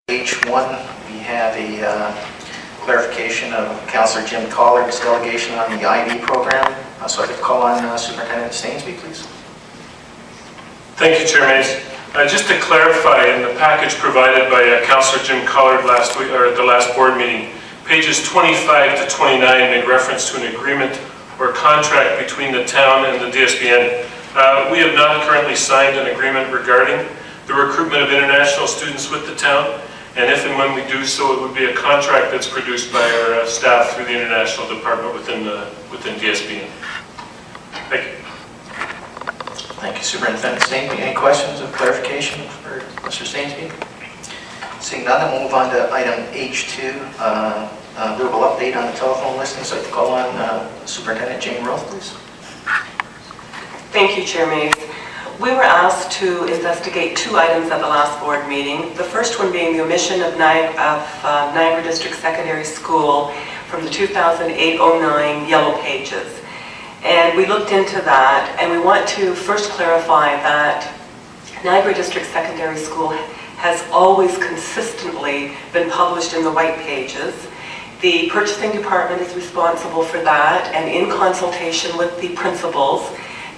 H1, we have a clarification of Councillor Jim Collard's delegation on the IB program. So I could call on Superintendent Stainsby, please. Thank you, Chair Mays. Just to clarify, in the package provided by Councillor Jim Collard last week, or at the last board meeting, pages 25 to 29 made reference to an agreement or contract between the town and the DSBN. We have not currently signed an agreement regarding the recruitment of international students with the town, and if and when we do so, it would be a contract that's produced by our staff through the international department within DSBN. Thank you. Thank you, Superintendent Stainsby. Any questions of clarification for Mr. Stainsby? Seeing none, then we'll move on to item H2, verbal update on the telephone listing. So I could call on Superintendent Jane Roth, please. Thank you, Chair Mays. We were asked to investigate two items at the last board meeting. The first one being the omission of Niagara District Secondary School from the 2008-09 Yellow Pages. And we looked into that, and we want to first clarify that Niagara District Secondary School has always consistently been published in the White Pages. The purchasing department is responsible for that, and in consultation with the principals,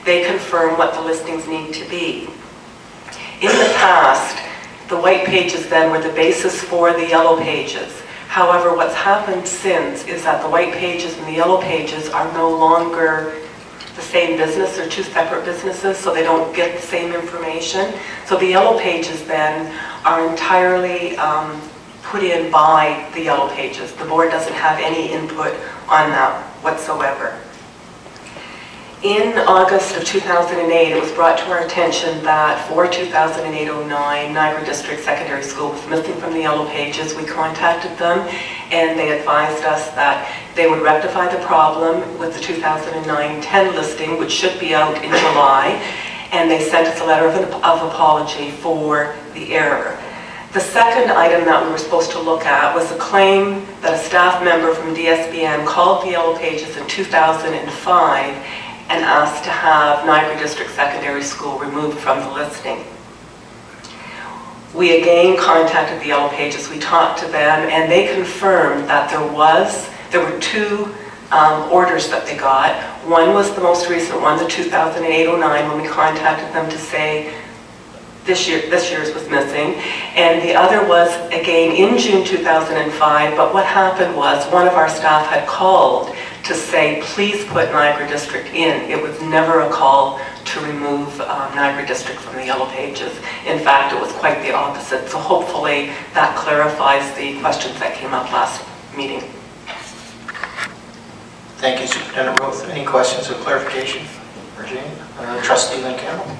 they confirm what the listings need to be. In the past, the White Pages then were the basis for the Yellow Pages. However, what's happened since is that the White Pages and the Yellow Pages are no longer the same business. They're two separate businesses, so they don't get the same information. So the Yellow Pages then are entirely put in by the Yellow Pages. The board doesn't have any input on that whatsoever. In August of 2008, it was brought to our attention that for 2008-09, Niagara District Secondary School was missing from the Yellow Pages. We contacted them, and they advised us that they would rectify the problem with the 2009-10 listing, which should be out in July, and they sent us a letter of apology for the error. The second item that we were supposed to look at was a claim that a staff member from DSBN called the Yellow Pages in 2005 and asked to have Niagara District Secondary School removed from the listing. We again contacted the Yellow Pages, we talked to them, and they confirmed that there were two orders that they got. One was the most recent one, the 2008-09, when we contacted them to say this year's was missing, and the other was again in June 2005, but what happened was one of our staff had called to say, please put Niagara District in. It was never a call to remove Niagara District from the Yellow Pages. In fact, it was quite the opposite. So hopefully that clarifies the questions that came up last meeting. Thank you, Superintendent Roth. Any questions or clarification for Jane? Trustee Lynn Campbell.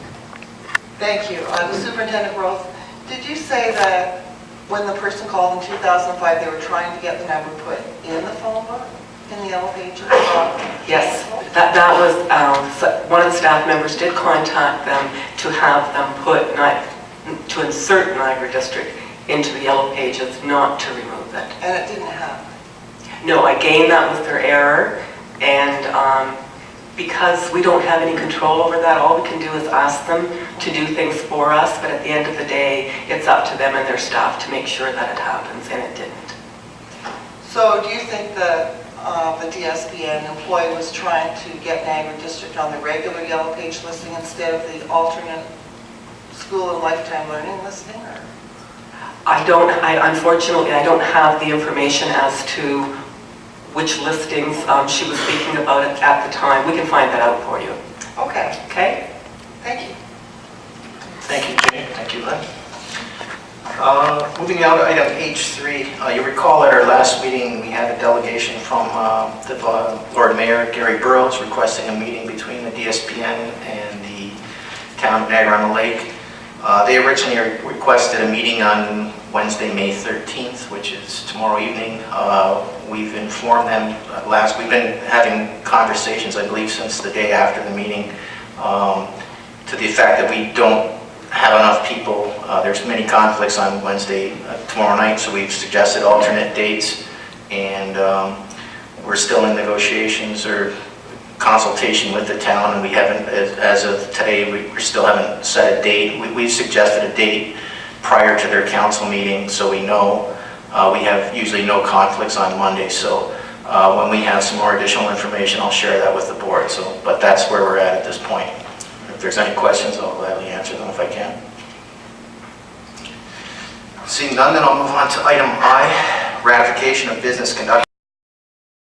Thank you. Superintendent Roth, did you say that when the person called in 2005, they were trying to get the number put in the phone book? In the Yellow Pages? Yes, that was, one of the staff members did contact them to have them to insert Niagara District into the Yellow Pages, not to remove it. And it didn't happen? No, again, that was their error, and because we don't have any control over that, all we can do is ask them to do things for us, but at the end of the day, it's up to them and their staff to make sure that it happens, and it didn't. So do you think that the DSBN employee was trying to get Niagara District on the regular Yellow Page listing instead of the alternate school and lifetime learning listing? Or? Unfortunately, I don't have the information as to which listings she was speaking about at the time. We can find that out for you. Okay. Okay? Thank you. Thank you, Jane. Thank you, Lynn. Moving on to item H3, you recall at our last meeting we had a delegation from the Lord Mayor Gary Burrows requesting a meeting between the DSBN and the town of Niagara-on-the-Lake. They originally requested a meeting on Wednesday, May 13th, which is tomorrow evening. We've informed them we've been having conversations, I believe, since the day after the meeting, to the effect that we don't have enough people. There's many conflicts on Wednesday, tomorrow night, so we've suggested alternate dates, and we're still in negotiations or consultation with the town, and we haven't, as of today, we still haven't set a date. We've suggested a date prior to their council meeting, so we know. We have usually no conflicts on Monday, so when we have some more additional information, I'll share that with the board. But that's where we're at this point. If there's any questions, I'll gladly answer them if I can. Seeing none, then I'll move on to item I, ratification of business conduct.